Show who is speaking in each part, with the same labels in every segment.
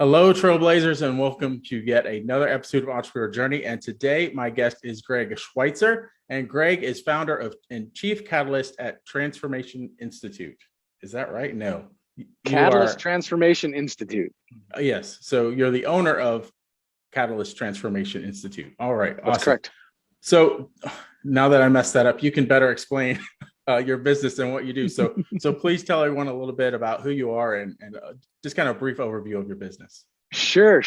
Speaker 1: Hello, Trailblazers, and welcome to yet another episode of Entrepreneur Journey. And today, my guest is Greg Schweitzer, and Greg is founder of and chief catalyst at Transformation Institute. Is that right? No, you
Speaker 2: Catalyst
Speaker 1: are.
Speaker 2: Transformation Institute.
Speaker 1: Yes. So you're the owner of Catalyst Transformation Institute. All right.
Speaker 2: That's
Speaker 1: Awesome.
Speaker 2: correct.
Speaker 1: So now that I messed that up, you can better explain your business and what you do. So please tell everyone a little bit about who you are and just kind of a brief overview of your business.
Speaker 2: Sure.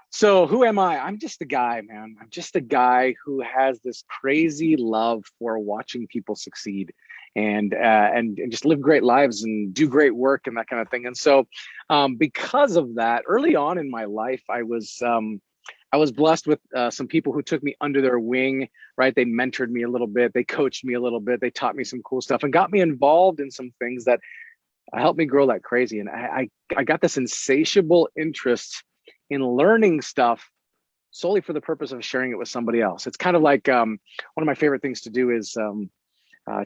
Speaker 2: So who am I? I'm just a guy, man. I'm just a guy who has this crazy love for watching people succeed and just live great lives and do great work and that kind of thing. And so because of that, early on in my life, I was blessed with some people who took me under their wing, right? They mentored me a little bit. They coached me a little bit. They taught me some cool stuff and got me involved in some things that helped me grow like crazy. And I got this insatiable interest in learning stuff solely for the purpose of sharing it with somebody else. It's kind of like one of my favorite things to do is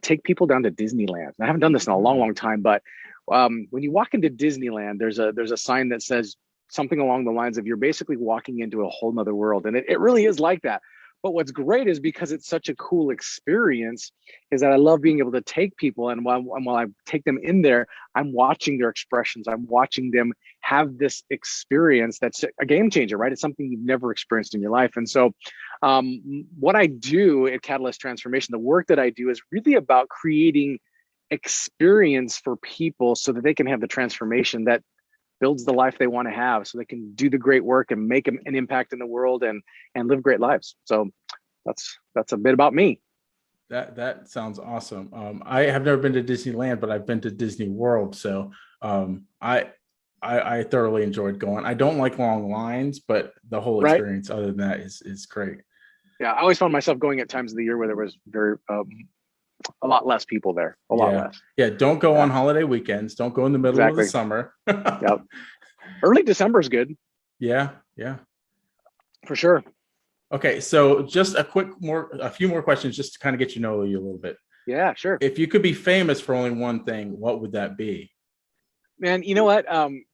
Speaker 2: take people down to Disneyland. I haven't done this in a long time, but when you walk into Disneyland, there's a sign that says something along the lines of you're basically walking into a whole nother world. And it really is like that. But what's great is because it's such a cool experience is that I love being able to take people and while I take them in there, I'm watching their expressions. I'm watching them have this experience that's a game changer, right? It's something you've never experienced in your life. And so what I do at Catalyst Transformation, the work that I do is really about creating experience for people so that they can have the transformation that builds the life they want to have so they can do the great work and make an impact in the world and live great lives. So that's a bit about me.
Speaker 1: That sounds awesome. I have never been to Disneyland, but I've been to Disney World. So I thoroughly enjoyed going. I don't like long lines, but the whole
Speaker 2: Right.
Speaker 1: experience other than that is great.
Speaker 2: Yeah. I always found myself going at times of the year where there was a lot less people there, a lot less.
Speaker 1: Yeah. Don't go
Speaker 2: Yeah,
Speaker 1: on holiday weekends. Don't go in the middle of the
Speaker 2: exactly.
Speaker 1: summer.
Speaker 2: Yep. Early December is good
Speaker 1: Yeah.
Speaker 2: for sure.
Speaker 1: Okay. So just a few more questions just to kind of get you know you a little bit.
Speaker 2: Yeah, sure.
Speaker 1: If you could be famous for only one thing, what would that be?
Speaker 2: Man, you know what?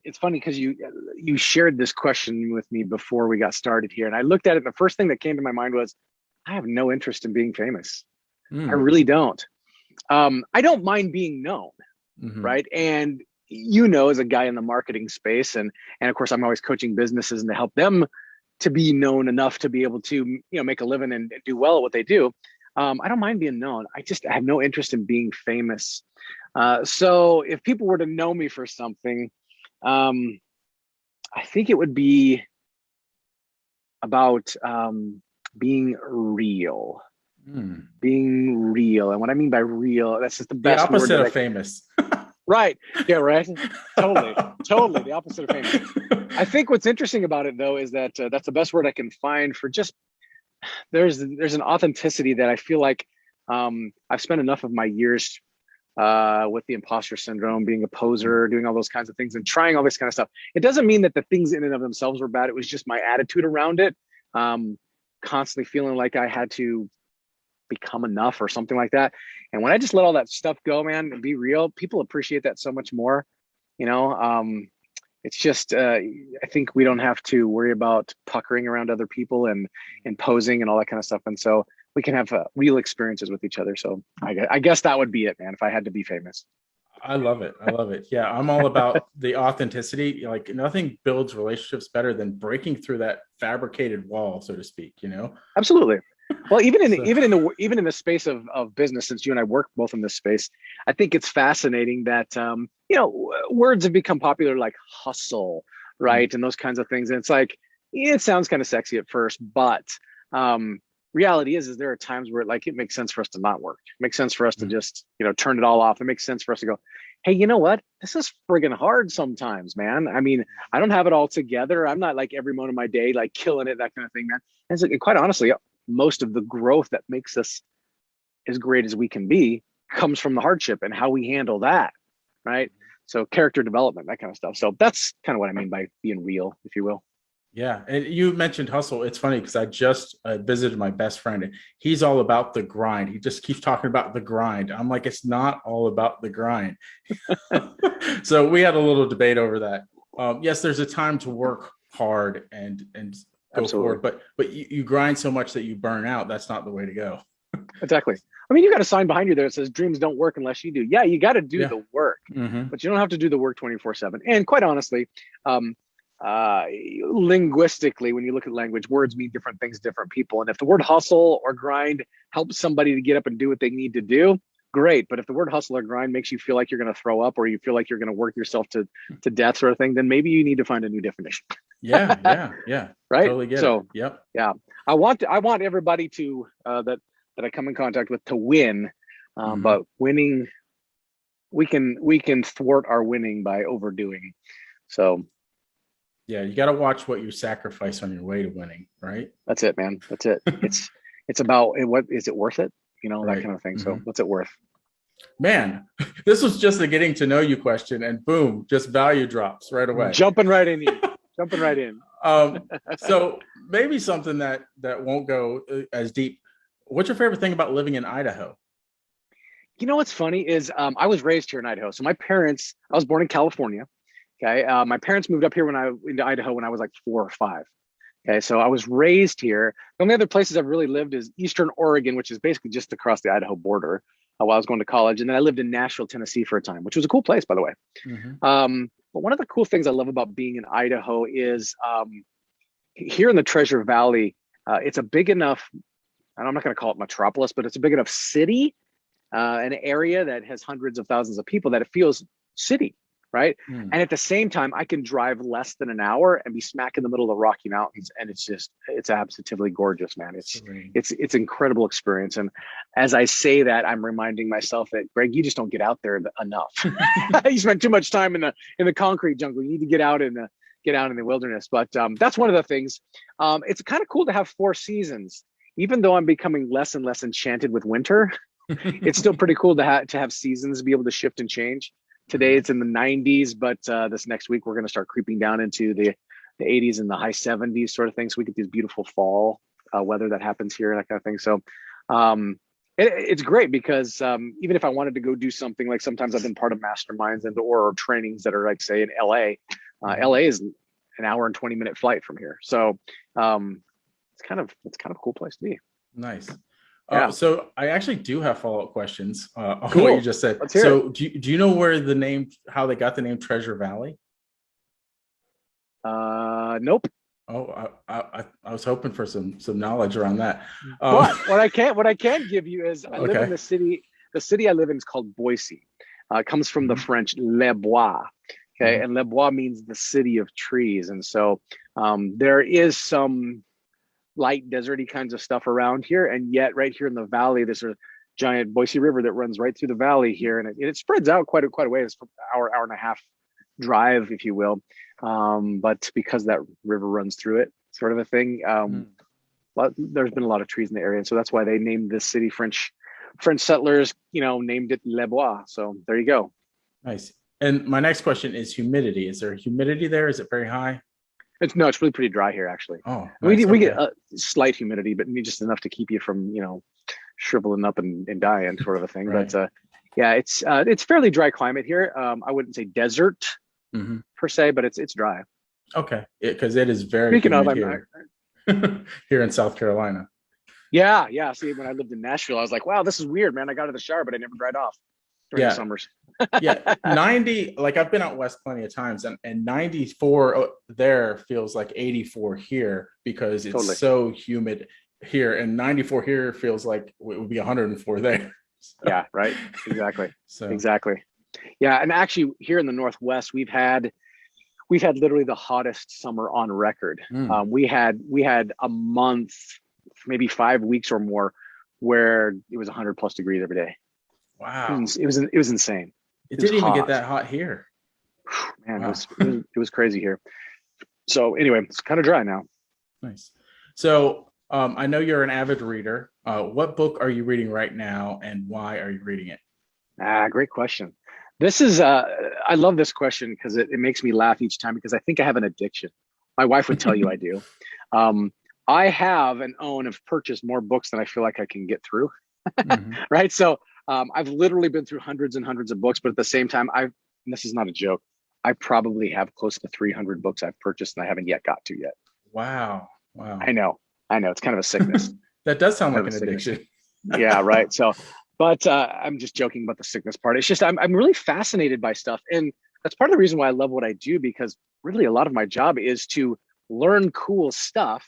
Speaker 2: It's funny because you shared this question with me before we got started here. And I looked at it. And the first thing that came to my mind was, I have no interest in being famous. I really don't. I don't mind being known, right? And as a guy in the marketing space, and of course, I'm always coaching businesses and to help them to be known enough to be able to make a living and do well at what they do. I don't mind being known. I have no interest in being famous. So if people were to know me for something, I think it would be about being real. Being real. And what I mean by real, that's just the best
Speaker 1: the opposite
Speaker 2: word
Speaker 1: of famous.
Speaker 2: Right. Yeah, right. Totally the opposite of famous. I think what's interesting about it though is that that's the best word I can find for just there's an authenticity that I feel like I've spent enough of my years with the imposter syndrome, being a poser, doing all those kinds of things and trying all this kind of stuff. It doesn't mean that the things in and of themselves were bad. It was just my attitude around it. Constantly feeling like I had to become enough or something like that. And when I just let all that stuff go, man, and be real, people appreciate that so much more. It's just, I think we don't have to worry about puckering around other people and posing and all that kind of stuff. And so we can have real experiences with each other. So I guess that would be it, man, if I had to be famous.
Speaker 1: I love it. Yeah, I'm all about the authenticity. Like nothing builds relationships better than breaking through that fabricated wall, so to speak,
Speaker 2: Absolutely. Well, even in
Speaker 1: So-
Speaker 2: even in the space of business, since you and I work both in this space, I think it's fascinating that words have become popular like hustle, right, and those kinds of things. And it's like it sounds kind of sexy at first, but reality is there are times where it makes sense for us to not work. It makes sense for us to just turn it all off. It makes sense for us to go, hey, you know what? This is friggin' hard sometimes, man. I mean, I don't have it all together. I'm not like every moment of my day like killing it, that kind of thing, man. And so, quite honestly, most of the growth that makes us as great as we can be comes from the hardship and how we handle that, right? So character development, that kind of stuff. So that's kind of what I mean by being real, if you will.
Speaker 1: Yeah. And you mentioned hustle. It's funny because I just visited my best friend and he's all about the grind. He just keeps talking about the grind. I'm like, it's not all about the grind. So we had a little debate over that. Yes, there's a time to work hard and go
Speaker 2: Absolutely.
Speaker 1: forward, but you grind so much that you burn out. That's not the way to go.
Speaker 2: Exactly. I mean, you got a sign behind you there that says dreams don't work unless you do. Yeah, you got to do
Speaker 1: Yeah.
Speaker 2: the work,
Speaker 1: Hmm.
Speaker 2: but you don't have to do the work 24/7. And quite honestly, um, linguistically, when you look at language, words mean different things to different people. And if the word hustle or grind helps somebody to get up and do what they need to do, great. But if the word hustle or grind makes you feel like you're going to throw up, or you feel like you're going to work yourself to death, sort of thing, then maybe you need to find a new definition.
Speaker 1: Yeah, yeah, yeah.
Speaker 2: Right.
Speaker 1: Totally get it.
Speaker 2: So
Speaker 1: Yep.
Speaker 2: yeah, I want everybody to that I come in contact with to win,
Speaker 1: Hmm.
Speaker 2: but winning, we can thwart our winning by overdoing. So
Speaker 1: Yeah, you got to watch what you sacrifice on your way to winning, right?
Speaker 2: that's it, man. That's it. It's about what is it worth it, that
Speaker 1: Right.
Speaker 2: kind of thing.
Speaker 1: Hmm.
Speaker 2: So what's it worth?
Speaker 1: Man, this was just a getting to know you question, and boom, just value drops right away.
Speaker 2: Jumping right in here, jumping right in.
Speaker 1: So maybe something that won't go as deep. What's your favorite thing about living in Idaho?
Speaker 2: What's funny is I was raised here in Idaho. So I was born in California. Okay, my parents moved up here into Idaho when I was like 4 or 5. Okay, so I was raised here. The only other places I've really lived is Eastern Oregon, which is basically just across the Idaho border, while I was going to college. And then I lived in Nashville, Tennessee for a time, which was a cool place, by the way.
Speaker 1: Hmm.
Speaker 2: But one of the cool things I love about being in Idaho is here in the Treasure Valley, it's a big enough, and I'm not going to call it metropolis, but it's a big enough city, an area that has hundreds of thousands of people that it feels city, right?
Speaker 1: Mm.
Speaker 2: And at the same time, I can drive less than an hour and be smack in the middle of the Rocky Mountains, and it's absolutely gorgeous, man. It's
Speaker 1: Serene.
Speaker 2: it's incredible experience. And as I say that, I'm reminding myself that, Greg, you just don't get out there enough. You spend too much time in the concrete jungle. You need to get out in the wilderness. But that's one of the things. It's kind of cool to have 4 seasons, even though I'm becoming less and less enchanted with winter. It's still pretty cool to have seasons, be able to shift and change. Today it's in the 90s, but this next week we're going to start creeping down into the 80s and the high 70s sort of thing. So we get these beautiful fall weather that happens here, that kind of thing. So it's great because even if I wanted to go do something, like sometimes I've been part of masterminds or trainings that are like, say, in LA. LA is an hour and 20-minute flight from here. So it's kind of a cool place to be.
Speaker 1: Nice.
Speaker 2: Yeah.
Speaker 1: So I actually do have follow-up questions on
Speaker 2: Cool.
Speaker 1: what you just said.
Speaker 2: Let's hear
Speaker 1: So do you know how they got the name Treasure Valley?
Speaker 2: Nope.
Speaker 1: Oh, I was hoping for some knowledge around that.
Speaker 2: But what I can give you is I live in
Speaker 1: Okay.
Speaker 2: the city. The city I live in is called Boise. It comes from the French Les Bois. Okay, and Les Bois means the city of trees, and so there is some light deserty kinds of stuff around here, and yet right here in the valley, there's a giant Boise River that runs right through the valley here, and it spreads out quite a way. It's an hour and a half drive, if you will. But because that river runs through it, sort of a thing. There's been a lot of trees in the area, and so that's why they named this city. French settlers, named it Les Bois. So there you go.
Speaker 1: Nice. And my next question is humidity. Is there humidity there? Is it very high?
Speaker 2: It's really pretty dry here, actually.
Speaker 1: Oh, nice.
Speaker 2: We get a slight humidity, but just enough to keep you from shriveling up and dying, sort of a thing.
Speaker 1: Right.
Speaker 2: But yeah, it's fairly dry climate here. I wouldn't say desert per se, but it's dry.
Speaker 1: Okay, because it is very
Speaker 2: Speaking of,
Speaker 1: humid here in South Carolina.
Speaker 2: Yeah. See, when I lived in Nashville, I was like, wow, this is weird, man. I got out of the shower, but I never dried off during the summers.
Speaker 1: Yeah, 90, like I've been out west plenty of times, and 94 there feels like 84 here because it's
Speaker 2: Totally.
Speaker 1: so humid here, and 94 here feels like it would be 104 there. So,
Speaker 2: yeah, right. Exactly.
Speaker 1: So
Speaker 2: Exactly. Yeah, and actually here in the Northwest, we've had literally the hottest summer on record. We had a month, maybe 5 weeks or more, where it was 100+ degrees every day.
Speaker 1: wow,
Speaker 2: It was insane.
Speaker 1: it didn't even get that hot here.
Speaker 2: Man,
Speaker 1: Wow.
Speaker 2: it was crazy here. So anyway, it's kind of dry now.
Speaker 1: Nice. So I know you're an avid reader. What book are you reading right now, and why are you reading it?
Speaker 2: Great question. This is I love this question because it makes me laugh each time, because I think I have an addiction. My wife would tell you I do. I have and have purchased more books than I feel like I can get through. Right. So I've literally been through hundreds and hundreds of books, but at the same time, and this is not a joke, I probably have close to 300 books I've purchased and I haven't yet got to yet.
Speaker 1: Wow. Wow.
Speaker 2: I know. It's kind of a sickness.
Speaker 1: That does sound
Speaker 2: Kind
Speaker 1: like
Speaker 2: of a
Speaker 1: an
Speaker 2: sickness.
Speaker 1: addiction.
Speaker 2: Yeah, right. So, but I'm just joking about the sickness part. It's just I'm really fascinated by stuff, and that's part of the reason why I love what I do, because really a lot of my job is to learn cool stuff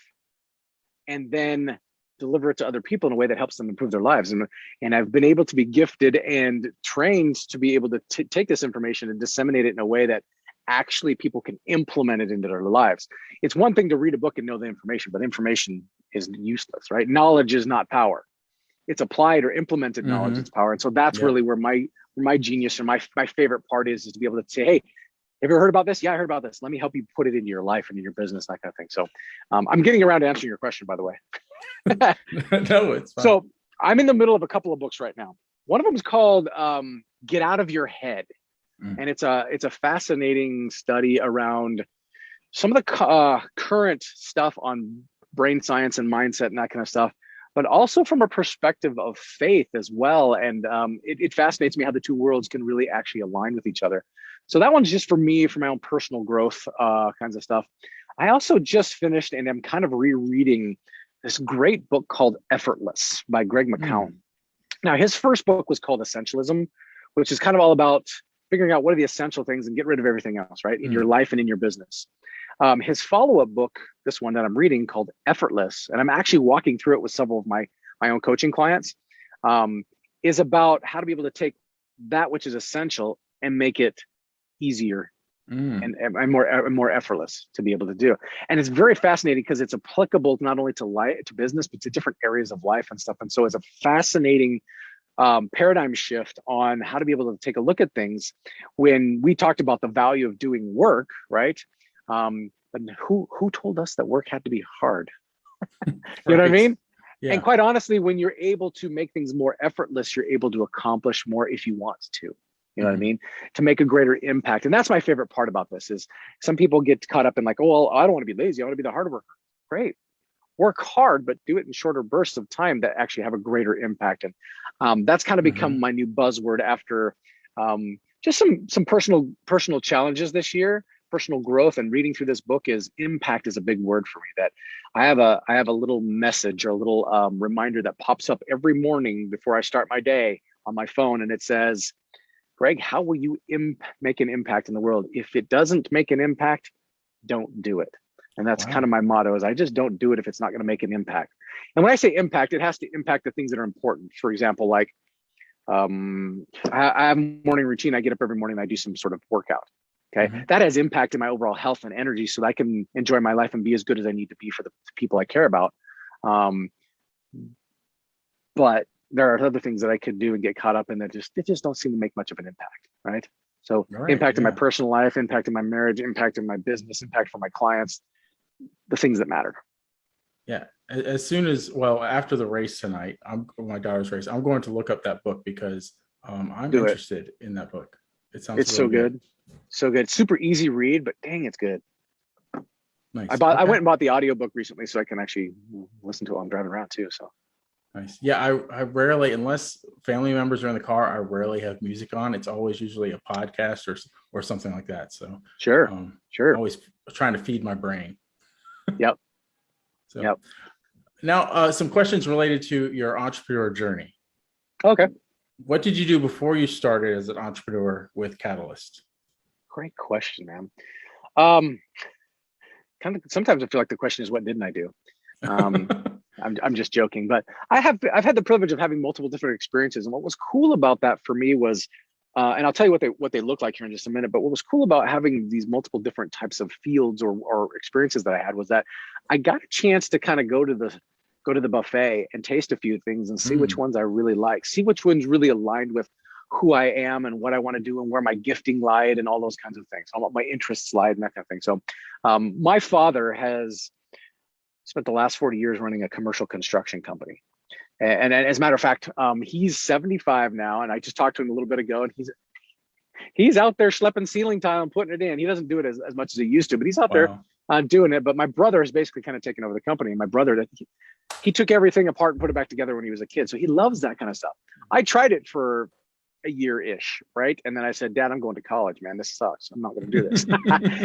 Speaker 2: and then deliver it to other people in a way that helps them improve their lives. And I've been able to be gifted and trained to be able to take this information and disseminate it in a way that actually people can implement it into their lives. It's one thing to read a book and know the information, but information is useless, right? Knowledge is not power. It's applied or implemented knowledge,
Speaker 1: Mm-hmm.
Speaker 2: it's power. And so that's really where my genius and my favorite part is to be able to say, hey, have you ever heard about this? Yeah, I heard about this. Let me help you put it into your life and in your business, that kind of thing. So I'm getting around to answering your question, by the way.
Speaker 1: No, it's fine.
Speaker 2: So I'm in the middle of a couple of books right now. One of them is called Get Out of Your Head. And it's a fascinating study around some of the current stuff on brain science and mindset and that kind of stuff, but also from a perspective of faith as well. And it fascinates me how the two worlds can really actually align with each other. So that one's just for me, for my own personal growth kinds of stuff. I also just finished and I'm kind of rereading this great book called Effortless by Greg McKeown. Now, his first book was called Essentialism, which is kind of all about figuring out what are the essential things and get rid of everything else, right? In your life and in your business. His follow-up book, this one that I'm reading called Effortless, and I'm actually walking through it with several of my own coaching clients, is about how to be able to take that which is essential and make it easier and more effortless to be able to do. And it's very fascinating because it's applicable not only to life, to business, but to different areas of life and stuff. And so it's a fascinating paradigm shift on how to be able to take a look at things. When we talked about the value of doing work, right? But who told us that work had to be hard? You know what I mean? Yeah. And quite honestly, when you're able to make things more effortless, you're able to accomplish more if you want to. You know what I mean? To make a greater impact. And that's my favorite part about this is some people get caught up in like, oh, well, I don't want to be lazy. I want to be the hard worker. Great. Work hard, but do it in shorter bursts of time that actually have a greater impact. And that's kind of become my new buzzword after just some personal challenges this year, personal growth. And reading through this book is impact is a big word for me. That I have a little message or a little reminder that pops up every morning before I start my day on my phone, and it says, Greg, how will you make an impact in the world? If it doesn't make an impact, don't do it. And that's kind of my motto is I just don't do it if it's not going to make an impact. And when I say impact, it has to impact the things that are important. For example, like I have a morning routine. I get up every morning and I do some sort of workout. Okay. That has impacted my overall health and energy so that I can enjoy my life and be as good as I need to be for the people I care about. But there are other things that I could do and get caught up in that just don't seem to make much of an impact. Right. So impact in my personal life, impact in my marriage, impact in my business, impact for my clients, the things that matter.
Speaker 1: Yeah. As soon as, well, after the race tonight, my daughter's race, I'm going to look up that book because I'm interested in that book. It sounds
Speaker 2: it's really so good. So good. Super easy read, but dang, it's good.
Speaker 1: Nice.
Speaker 2: I went and bought the audiobook recently so I can actually listen to it while I'm driving around too. So
Speaker 1: nice. Yeah, I rarely, unless family members are in the car, I rarely have music on. It's always usually a podcast or something like that. So
Speaker 2: sure.
Speaker 1: Always trying to feed my brain.
Speaker 2: Yep.
Speaker 1: So now some questions related to your entrepreneur journey.
Speaker 2: Okay.
Speaker 1: What did you do before you started as an entrepreneur with Catalyst?
Speaker 2: Great question, man. Kind of sometimes I feel like the question is, what didn't I do? I'm just joking, but I've had the privilege of having multiple different experiences. And what was cool about that for me was, and I'll tell you what they look like here in just a minute, but what was cool about having these multiple different types of fields or experiences that I had was that I got a chance to kind of go to the buffet and taste a few things and see which ones I really like, see which ones really aligned with who I am and what I want to do and where my gifting lied and all those kinds of things, all my interests lied and that kind of thing. So my father has spent the last 40 years running a commercial construction company. And as a matter of fact, he's 75 now. And I just talked to him a little bit ago and he's out there schlepping ceiling tile and putting it in. He doesn't do it as much as he used to, but he's out there doing it. But my brother has basically kind of taken over the company. And my brother, he took everything apart and put it back together when he was a kid. So he loves that kind of stuff. I tried it for a year-ish, right? And then I said, Dad, I'm going to college, man. This sucks. I'm not going to do this.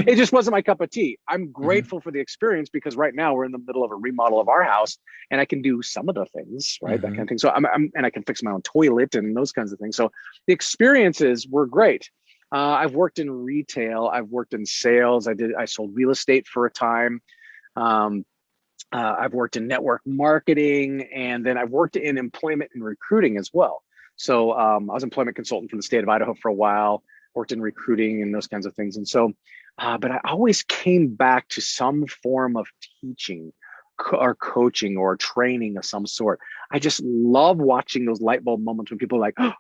Speaker 2: It just wasn't my cup of tea. I'm
Speaker 1: Mhm.
Speaker 2: grateful for the experience because right now we're in the middle of a remodel of our house and I can do some of the things, right? That kind
Speaker 1: Mhm.
Speaker 2: of thing. So and I can fix my own toilet and those kinds of things. So the experiences were great. I've worked in retail. I've worked in sales. I sold real estate for a time. Um, I've worked in network marketing, and then I've worked in employment and recruiting as well. So I was employment consultant for the state of Idaho for a while, worked in recruiting and those kinds of things. And so, but I always came back to some form of teaching or coaching or training of some sort. I just love watching those light bulb moments when people are like, oh,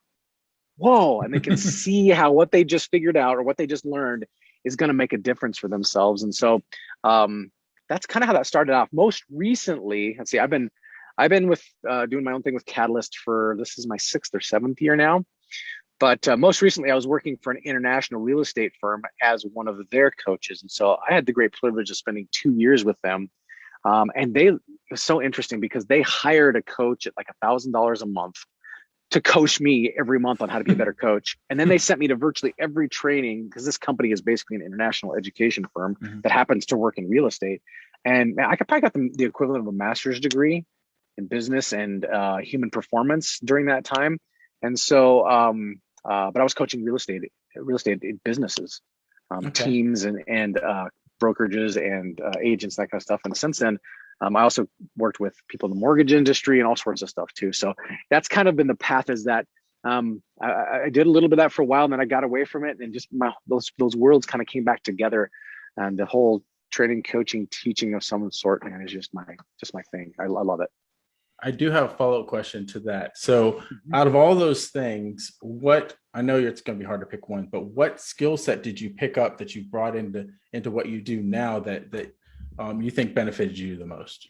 Speaker 2: whoa, and they can see how what they just figured out or what they just learned is going to make a difference for themselves. And so um, that's kind of how that started off. Most recently, let's see, I've been with doing my own thing with Catalyst for this is my 6th or 7th year now. But most recently, I was working for an international real estate firm as one of their coaches, and so I had the great privilege of spending 2 years with them. And it was so interesting because they hired a coach at like $1,000 a month to coach me every month on how to be a better coach. And then they sent me to virtually every training because this company is basically an international education firm
Speaker 1: Mhm.
Speaker 2: that happens to work in real estate. And man, I could probably got the equivalent of a master's degree in business and human performance during that time. And so, but I was coaching real estate businesses,
Speaker 1: Okay.
Speaker 2: teams and brokerages and agents, that kind of stuff. And since then, I also worked with people in the mortgage industry and all sorts of stuff too. So that's kind of been the path is that I did a little bit of that for a while and then I got away from it and just those worlds kind of came back together and the whole training, coaching, teaching of some sort, man, is just my thing. I love it.
Speaker 1: I do have a follow-up question to that. So,
Speaker 2: Mhm.
Speaker 1: out of all those things, what I know it's going to be hard to pick one, but what skill set did you pick up that you brought into what you do now that you think benefited you the most?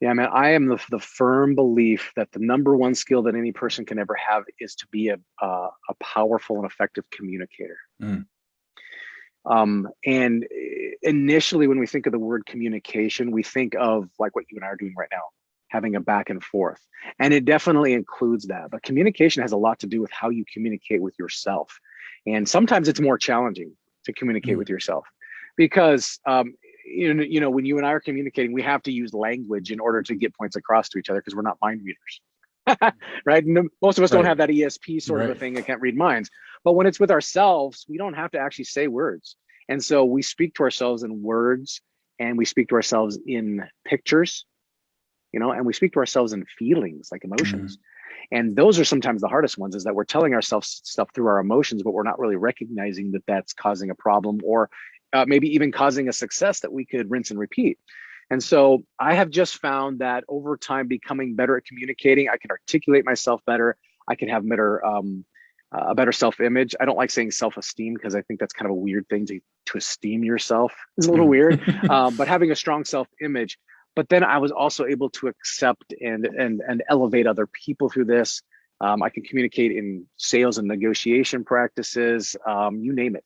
Speaker 2: Yeah, man, I am the firm belief that the number one skill that any person can ever have is to be a powerful and effective communicator.
Speaker 1: Mm.
Speaker 2: And initially, when we think of the word communication, we think of like what you and I are doing right now, having a back and forth. And it definitely includes that. But communication has a lot to do with how you communicate with yourself. And sometimes it's more challenging to communicate
Speaker 1: Mm.
Speaker 2: with yourself because when you and I are communicating, we have to use language in order to get points across to each other because we're not mind readers. Right? Most of us don't
Speaker 1: Right.
Speaker 2: have that ESP sort of a
Speaker 1: Right.
Speaker 2: thing. I can't read minds. But when it's with ourselves, we don't have to actually say words. And so we speak to ourselves in words and we speak to ourselves in pictures, and we speak to ourselves in feelings like
Speaker 1: Mm.
Speaker 2: emotions. And those are sometimes the hardest ones is that we're telling ourselves stuff through our emotions, but we're not really recognizing that that's causing a problem or maybe even causing a success that we could rinse and repeat. And so I have just found that over time, becoming better at communicating, I can articulate myself better. I can have a better self-image. I don't like saying self-esteem because I think that's kind of a weird thing to esteem yourself. It's a little
Speaker 1: Mm.
Speaker 2: weird, but having a strong self-image. But then I was also able to accept and elevate other people through this. I can communicate in sales and negotiation practices, you name it.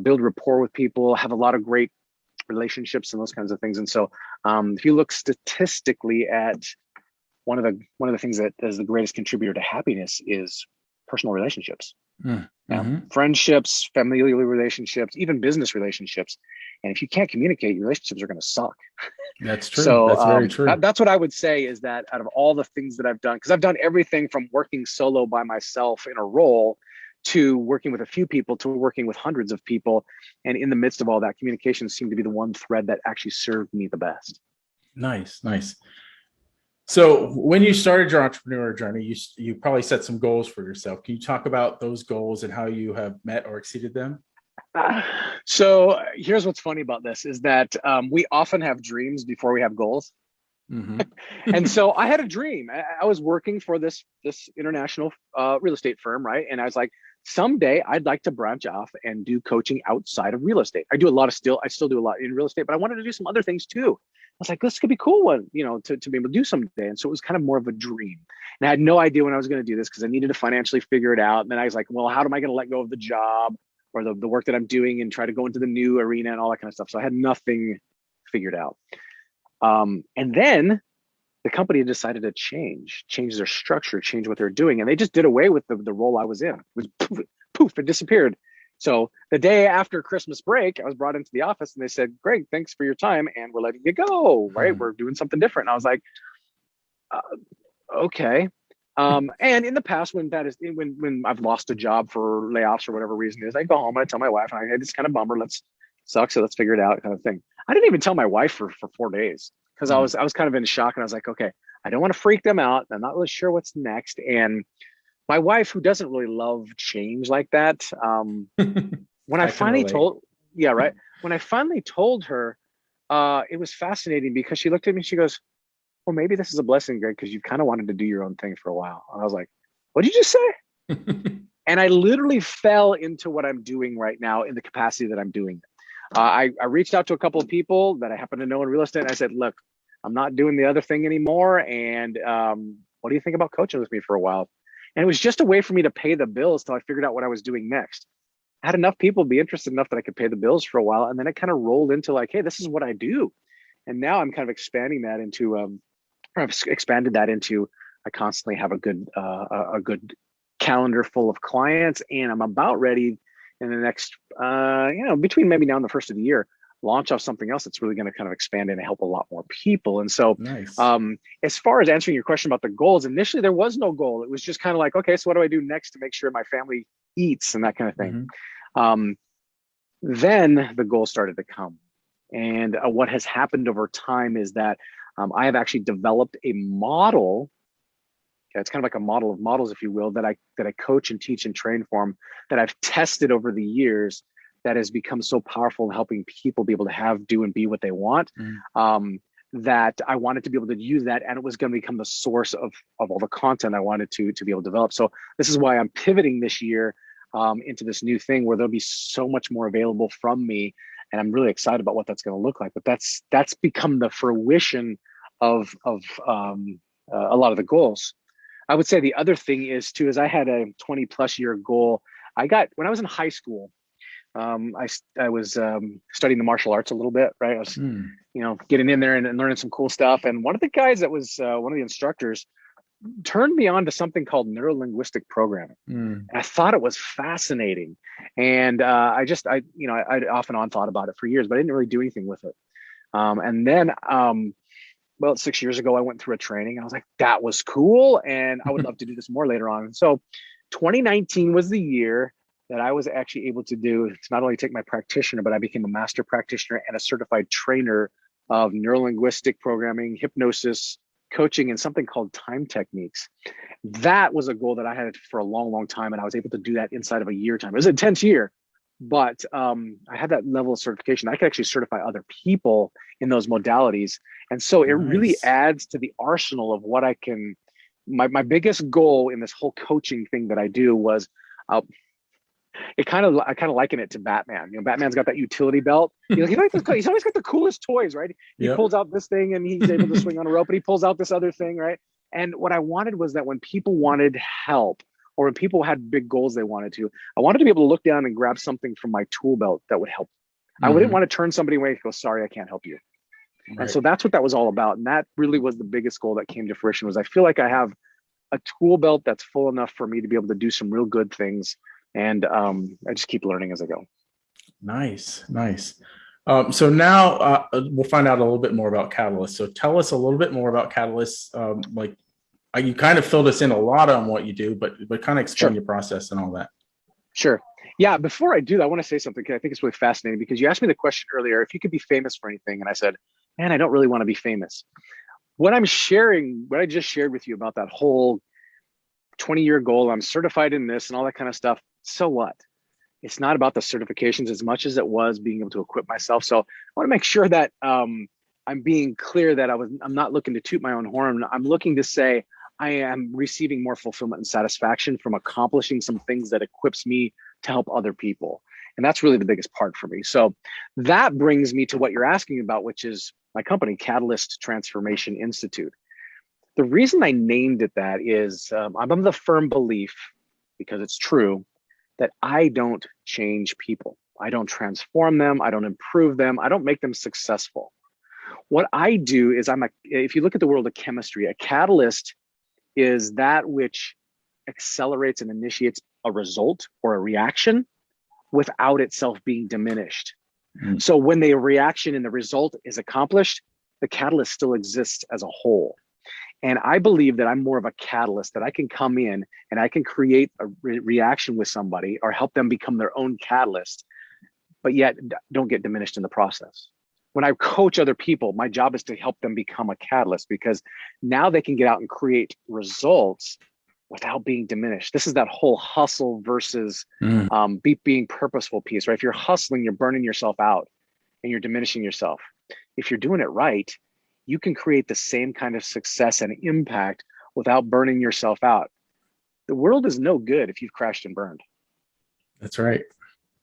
Speaker 2: Build rapport with people, have a lot of great relationships and those kinds of things. And so, if you look statistically at one of the things that is the greatest contributor to happiness is personal relationships.
Speaker 1: Mm.
Speaker 2: Yeah.
Speaker 1: Mhm.
Speaker 2: Friendships, familial relationships, even business relationships. And if you can't communicate, your relationships are going to suck.
Speaker 1: That's true.
Speaker 2: So
Speaker 1: That's very true.
Speaker 2: that's what I would say is that out of all the things that I've done, because I've done everything from working solo by myself in a role to working with a few people to working with hundreds of people. And in the midst of all that, communication seemed to be the one thread that actually served me the best.
Speaker 1: Nice, nice. So, when you started your entrepreneur journey, you probably set some goals for yourself. Can you talk about those goals and how you have met or exceeded them?
Speaker 2: So here's what's funny about this is that we often have dreams before we have goals.
Speaker 1: Mm-hmm.
Speaker 2: And so I had a dream. I was working for this international real estate firm, right? And I was like, someday I'd like to branch off and do coaching outside of real estate. I still do a lot in real estate, but I wanted to do some other things too. I was like, this could be cool one, to be able to do someday. And so it was kind of more of a dream. And I had no idea when I was going to do this because I needed to financially figure it out. And then I was like, well, how am I going to let go of the job or the work that I'm doing and try to go into the new arena and all that kind of stuff? So I had nothing figured out. And then the company decided to change their structure, change what they're doing. And they just did away with the role I was in. It was poof, poof, it disappeared. So the day after Christmas break, I was brought into the office and they said, Greg, thanks for your time. And we're letting you go, right? We're doing something different. And I was like, okay. And in the past, when I've lost a job for layoffs or whatever reason it is, I go home and I tell my wife, and I had this kind of bummer, so let's figure it out kind of thing. I didn't even tell my wife for 4 days because I was kind of in shock, and I was like, okay, I don't want to freak them out. I'm not really sure what's next. And my wife, who doesn't really love change like that, when I finally told, yeah, right. When I finally told her, it was fascinating because she looked at me and she goes, well, maybe this is a blessing, Greg, because you kind of wanted to do your own thing for a while. And I was like, what did you just say? And I literally fell into what I'm doing right now in the capacity that I'm doing it. I reached out to a couple of people that I happen to know in real estate. And I said, look, I'm not doing the other thing anymore. And what do you think about coaching with me for a while? And it was just a way for me to pay the bills till I figured out what I was doing next. I had enough people be interested enough that I could pay the bills for a while. And then it kind of rolled into like, hey, this is what I do. And now I'm kind of expanding that into, I've expanded that into, I constantly have a good calendar full of clients, and I'm about ready in the next, between maybe now and the first of the year, launch off something else that's really going to kind of expand and help a lot more people. And so,
Speaker 1: nice.
Speaker 2: As far as answering your question about the goals, initially there was no goal. It was just kind of like, okay, so what do I do next to make sure my family eats and that kind of thing. Then the goal started to come. And what has happened over time is that I have actually developed a model. It's kind of like a model of models, if you will, that I coach and teach and train for, that I've tested over the years, that has become so powerful in helping people be able to have, do, and be what they want. That I wanted to be able to use that, and it was going to become the source of all the content I wanted to be able to develop. So this is why I'm pivoting this year into this new thing where there'll be so much more available from me, and I'm really excited about what that's going to look like. But that's become the fruition of a lot of the goals. I would say the other thing is too, is I had a 20 plus year goal. When I was in high school, I was studying the martial arts a little bit, right? I was, getting in there and learning some cool stuff. And one of the guys that was one of the instructors turned me on to something called neuro-linguistic programming. And I thought it was fascinating. And I off and on thought about it for years, but I didn't really do anything with it. And then, about 6 years ago, I went through a training. I was like, that was cool. And I would love to do this more later on. So 2019 was the year that I was actually able to not only take my practitioner, but I became a master practitioner and a certified trainer of neuro-linguistic programming, hypnosis, coaching, and something called time techniques. That was a goal that I had for a long, long time. And I was able to do that inside of a year time. It was an intense year, but I had that level of certification. I could actually certify other people in those modalities. And so it really adds to the arsenal of what I can. My biggest goal in this whole coaching thing that I do was, I kind of liken it to Batman. Batman's got that utility belt. He's always got the coolest toys, right? He pulls out this thing and he's able to swing on a rope, and he pulls out this other thing, right? And what I wanted was that when people wanted help, or when people had big goals they wanted to, I wanted to be able to look down and grab something from my tool belt that would help. I wouldn't want to turn somebody away and go, sorry, I can't help you. Right. And so that's what that was all about. And that really was the biggest goal that came to fruition, was I feel like I have a tool belt that's full enough for me to be able to do some real good things. And I just keep learning as I go.
Speaker 1: Nice. So now we'll find out a little bit more about Catalyst. So tell us a little bit more about Catalyst. You kind of filled us in a lot on what you do, but kind of explain your process and all that.
Speaker 2: Sure. Yeah. Before I do that, I want to say something, because I think it's really fascinating, because you asked me the question earlier, if you could be famous for anything. And I said, man, I don't really want to be famous. What I just shared with you about that whole 20-year goal, I'm certified in this and all that kind of stuff. So what? It's not about the certifications as much as it was being able to equip myself. So I want to make sure that I'm being clear that I'm not looking to toot my own horn. I'm looking to say I am receiving more fulfillment and satisfaction from accomplishing some things that equips me to help other people. And that's really the biggest part for me. So that brings me to what you're asking about, which is my company, Catalyst Transformation Institute. The reason I named it that is I'm of the firm belief, because it's true, that I don't change people. I don't transform them. I don't improve them. I don't make them successful. What I do is if you look at the world of chemistry, a catalyst is that which accelerates and initiates a result or a reaction without itself being diminished.
Speaker 1: Mm.
Speaker 2: So when the reaction and the result is accomplished, the catalyst still exists as a whole. And I believe that I'm more of a catalyst, that I can come in and I can create a reaction with somebody or help them become their own catalyst, but yet don't get diminished in the process. When I coach other people, my job is to help them become a catalyst, because now they can get out and create results without being diminished. This is that whole hustle versus being purposeful piece, right? If you're hustling, you're burning yourself out and you're diminishing yourself. If you're doing it right, you can create the same kind of success and impact without burning yourself out. The world is no good if you've crashed and burned.
Speaker 1: That's right.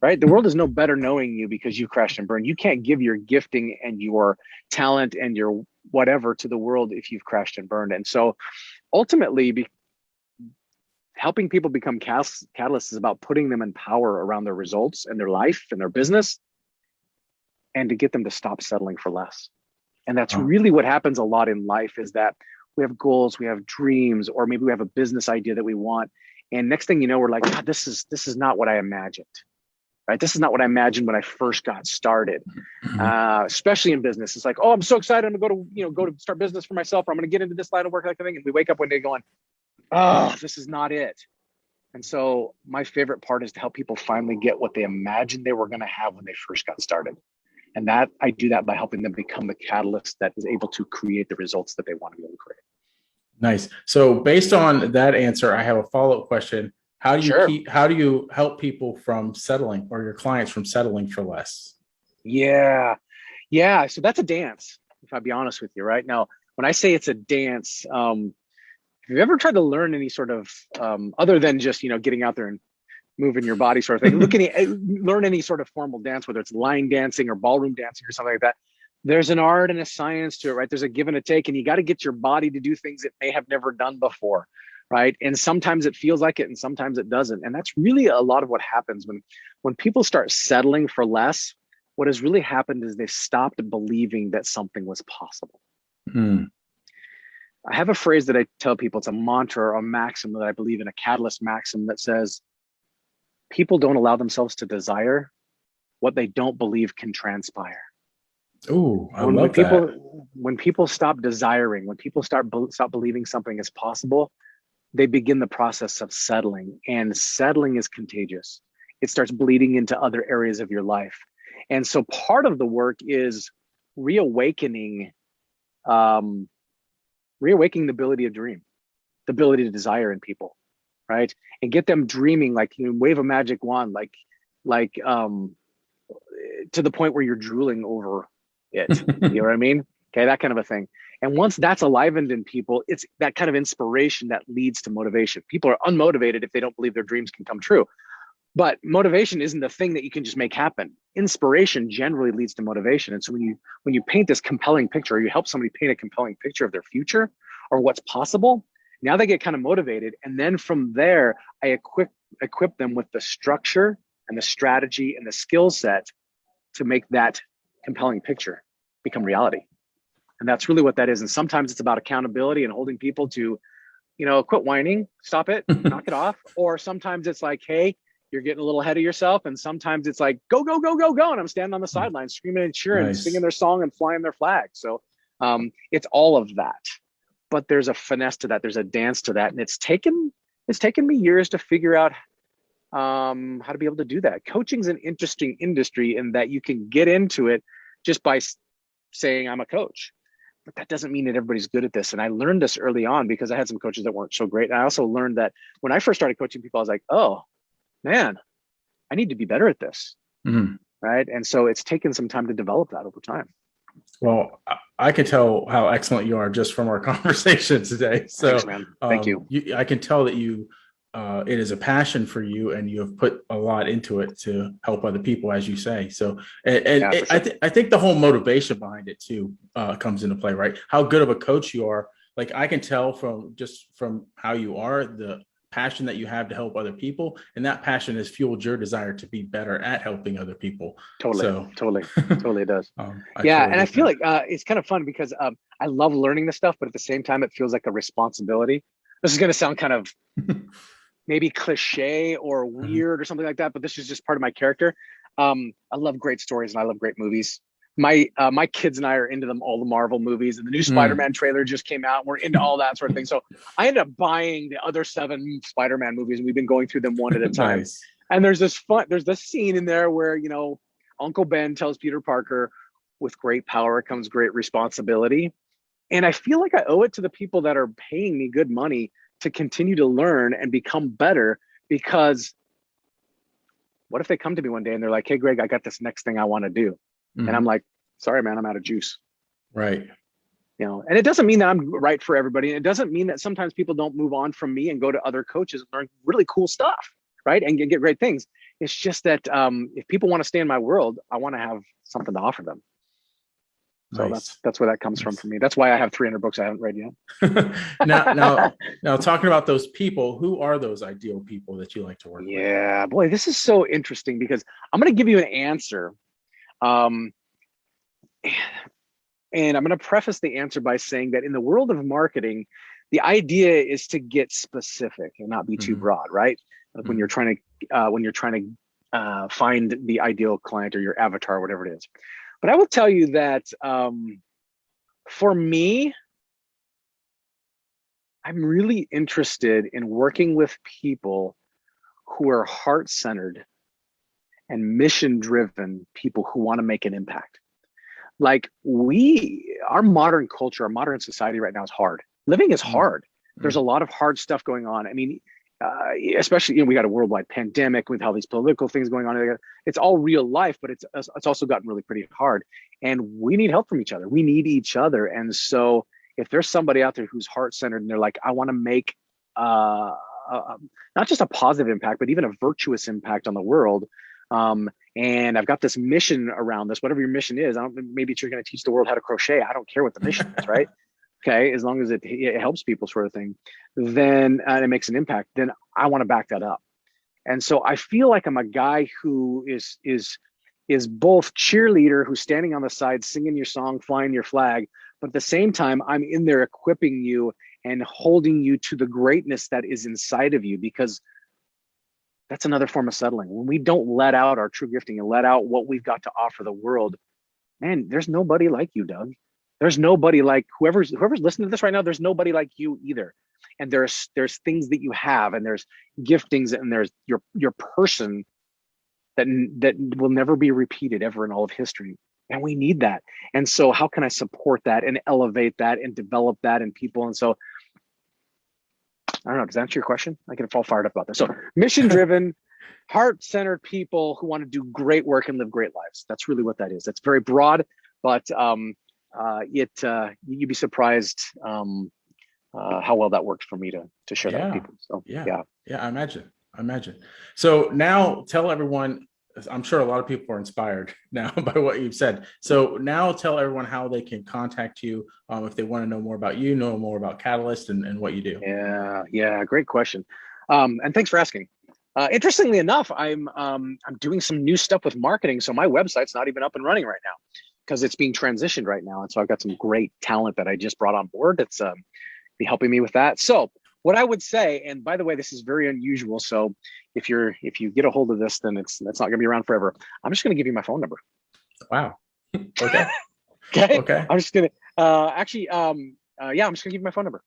Speaker 2: Right? The world is no better knowing you because you crashed and burned. You can't give your gifting and your talent and your whatever to the world if you've crashed and burned. And so ultimately, helping people become catalysts is about putting them in power around their results and their life and their business, and to get them to stop settling for less. And that's really what happens a lot in life, is that we have goals, we have dreams, or maybe we have a business idea that we want. And next thing you know, we're like, God, this is not what I imagined. Right? This is not what I imagined when I first got started, especially in business. It's like, oh, I'm so excited. I'm gonna go to start business for myself, or I'm gonna get into this line of work, like thing. And we wake up one day going, oh, this is not it. And so my favorite part is to help people finally get what they imagined they were going to have when they first got started. And that I do that by helping them become the catalyst that is able to create the results that they want to be able to create.
Speaker 1: Nice. So based on that answer, I have a follow-up question. How do you help people from settling, or your clients from settling for less?
Speaker 2: Yeah. So that's a dance, if I'll be honest with you. Right now, when I say it's a dance, if you've ever tried to learn any sort of, other than just, getting out there and moving your body sort of thing, learn any sort of formal dance, whether it's line dancing or ballroom dancing or something like that, there's an art and a science to it, right? There's a give and a take, and you got to get your body to do things it may have never done before, right? And sometimes it feels like it and sometimes it doesn't. And that's really a lot of what happens when people start settling for less. What has really happened is they've stopped believing that something was possible. I have a phrase that I tell people. It's a mantra or a maxim that I believe in, a catalyst maxim that says, people don't allow themselves to desire what they don't believe can transpire.
Speaker 1: Oh, I love that.
Speaker 2: When people stop desiring, when people stop believing something is possible, they begin the process of settling, and settling is contagious. It starts bleeding into other areas of your life. And so part of the work is reawakening the ability to dream, the ability to desire in people, right? And get them dreaming, like, wave a magic wand, like to the point where you're drooling over it. You know what I mean? Okay, that kind of a thing. And once that's alivened in people, it's that kind of inspiration that leads to motivation. People are unmotivated if they don't believe their dreams can come true. But motivation isn't the thing that you can just make happen. Inspiration generally leads to motivation. And so when you paint this compelling picture, or you help somebody paint a compelling picture of their future or what's possible, now they get kind of motivated. And then from there, I equip them with the structure and the strategy and the skill set to make that compelling picture become reality. And that's really what that is. And sometimes it's about accountability and holding people to, quit whining, stop it, knock it off. Or sometimes it's like, hey, you're getting a little ahead of yourself. And sometimes it's like, go, go, go, go, go. And I'm standing on the sidelines, screaming and cheering, and singing their song and flying their flag. So it's all of that. But there's a finesse to that. There's a dance to that. And it's taken me years to figure out how to be able to do that. Coaching's an interesting industry in that you can get into it just by saying I'm a coach. But that doesn't mean that everybody's good at this. And I learned this early on because I had some coaches that weren't so great. And I also learned that when I first started coaching people, I was like, oh, man, I need to be better at this. Right. And so it's taken some time to develop that over time.
Speaker 1: Well, I can tell how excellent you are just from our conversation today. So
Speaker 2: thanks, man. Thank you.
Speaker 1: I can tell that it is a passion for you, and you have put a lot into it to help other people, as you say. So, I think the whole motivation behind it too comes into play, right? How good of a coach you are. Like, I can tell from how you are, the passion that you have to help other people, and that passion has fueled your desire to be better at helping other people.
Speaker 2: Totally,
Speaker 1: So
Speaker 2: totally does.
Speaker 1: I
Speaker 2: Yeah,
Speaker 1: totally
Speaker 2: and I
Speaker 1: get
Speaker 2: feel
Speaker 1: that.
Speaker 2: like it's kind of fun because I love learning this stuff, but at the same time, it feels like a responsibility. This is going to sound kind of maybe cliche or
Speaker 1: Mhm.
Speaker 2: weird or something like that, but this is just part of my character. I love great stories and I love great movies. My kids and I are into all the Marvel movies, and the new
Speaker 1: Mm.
Speaker 2: Spider-Man trailer just came out. We're into all that sort of thing. So I ended up buying the other 7 Spider-Man movies, and we've been going through them one at a time.
Speaker 1: Nice.
Speaker 2: And there's this scene in there where, Uncle Ben tells Peter Parker, with great power comes great responsibility. And I feel like I owe it to the people that are paying me good money to continue to learn and become better, because what if they come to me one day and they're like, "Hey, Greg, I got this next thing I want to do." And I'm
Speaker 1: Mhm.
Speaker 2: like, "Sorry, man, I'm out of juice."
Speaker 1: Right.
Speaker 2: And it doesn't mean that I'm right for everybody. It doesn't mean that sometimes people don't move on from me and go to other coaches and learn really cool stuff, right? And get great things. It's just that if people want to stay in my world, I want to have something to offer them. So
Speaker 1: Nice.
Speaker 2: that's where that comes from
Speaker 1: Nice.
Speaker 2: for me. That's why I have 300 books I haven't read yet.
Speaker 1: now, now, now, talking about those people, who are those ideal people that you like to work with?
Speaker 2: Yeah, boy, this is so interesting because I'm going to give you an answer. Um, and I'm going to preface the answer by saying that in the world of marketing, the idea is to get specific and not be too
Speaker 1: Mhm.
Speaker 2: broad, right? Like when you're
Speaker 1: Mhm.
Speaker 2: trying to find the ideal client or your avatar, whatever it is. But I will tell you that for me, I'm really interested in working with people who are heart-centered and mission-driven, people who want to make an impact. Like our modern culture, our modern society right now is hard. Living is
Speaker 1: Mhm.
Speaker 2: hard. There's a lot of hard stuff going on. I mean, especially, we got a worldwide pandemic with all these political things going on. It's all real life, but it's also gotten really pretty hard. And we need help from each other. We need each other. And so if there's somebody out there who's heart centered and they're like, I want to make uh, not just a positive impact, but even a virtuous impact on the world. And I've got this mission around this, whatever your mission is. Maybe you're going to teach the world how to crochet. I don't care what the mission is, right? Okay, as long as it helps people, sort of thing, then it makes an impact. Then I want to back that up. And so I feel like I'm a guy who is both cheerleader, who's standing on the side, singing your song, flying your flag, but at the same time, I'm in there equipping you and holding you to the greatness that is inside of you, because that's another form of settling. When we don't let out our true gifting and let out what we've got to offer the world, man, there's nobody like you, Doug. There's nobody like whoever's listening to this right now. There's nobody like you either. And there's things that you have, and there's giftings, and there's your person that will never be repeated ever in all of history. And we need that. And so how can I support that and elevate that and develop that in people? And so I don't know, does that answer your question? I get all fired up about this. So mission driven, heart-centered people who want to do great work and live great lives. That's really what that is. That's very broad, but you'd be surprised how well that works for me to share that with
Speaker 1: Yeah.
Speaker 2: people. So
Speaker 1: Yeah.
Speaker 2: yeah.
Speaker 1: Yeah. I imagine. I imagine. So now tell everyone, I'm sure a lot of people are inspired now by what you've said. So now tell everyone how they can contact you if they want to know more about you, know more about Catalyst and what you do.
Speaker 2: Yeah, great question. And thanks for asking. Interestingly enough, I'm doing some new stuff with marketing, so my website's not even up and running right now because it's being transitioned right now. And so I've got some great talent that I just brought on board that's be helping me with that. So what I would say, and by the way, this is very unusual. So if you get a hold of this, then that's not going to be around forever. I'm just going to give you my phone number.
Speaker 1: Wow. Okay.
Speaker 2: Okay.
Speaker 1: Okay.
Speaker 2: I'm just going to actually, yeah, I'm just going to give you my phone number,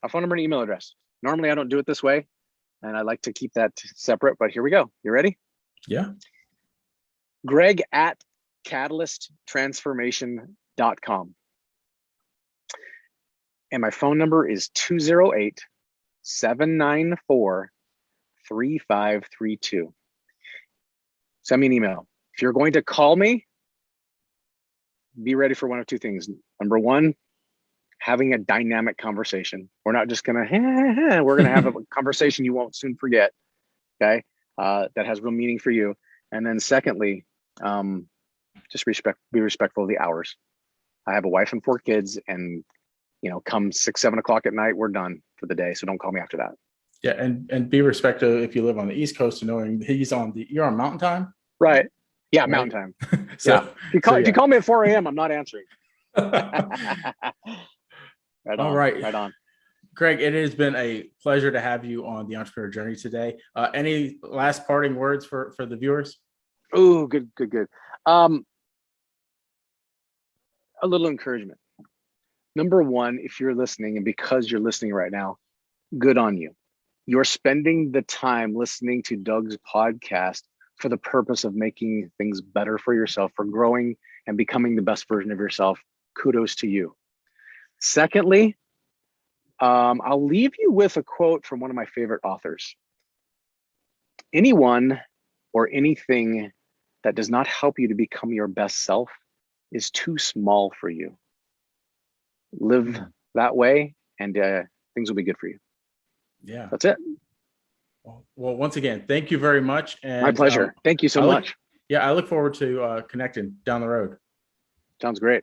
Speaker 2: a phone number and email address. Normally I don't do it this way, and I like to keep that separate, but here we go. You ready?
Speaker 1: Yeah.
Speaker 2: Greg at catalysttransformation.com. And my phone number is 208-794-3532. Send me an email. If you're going to call me, be ready for one of two things. Number one, having a dynamic conversation. We're not just gonna, we're gonna have a conversation you won't soon forget, okay? That has real meaning for you. And then secondly, just be respectful of the hours. I have a wife and 4 kids, and come 6, 7 o'clock at night, we're done for the day. So don't call me after that.
Speaker 1: Yeah, and be respectful if you live on the East Coast to knowing you're on Mountain Time,
Speaker 2: Right. Yeah,
Speaker 1: right?
Speaker 2: Mountain Time. Yeah.
Speaker 1: So
Speaker 2: If you call me at 4 a.m., I'm not answering. Right
Speaker 1: All
Speaker 2: on.
Speaker 1: right.
Speaker 2: Right on.
Speaker 1: Greg, it has been a pleasure to have you on the Entrepreneur Journey today. Any last parting words for the viewers?
Speaker 2: Oh, good. A little encouragement. Number one, if you're listening, and because you're listening right now, good on you. You're spending the time listening to Doug's podcast for the purpose of making things better for yourself, for growing and becoming the best version of yourself. Kudos to you. Secondly, I'll leave you with a quote from one of my favorite authors. Anyone or anything that does not help you to become your best self is too small for you. Live that way, and things will be good for you.
Speaker 1: Yeah.
Speaker 2: That's it.
Speaker 1: Well, once again, thank you very much. And
Speaker 2: my pleasure. Thank you so much.
Speaker 1: I look forward to connecting down the road.
Speaker 2: Sounds great.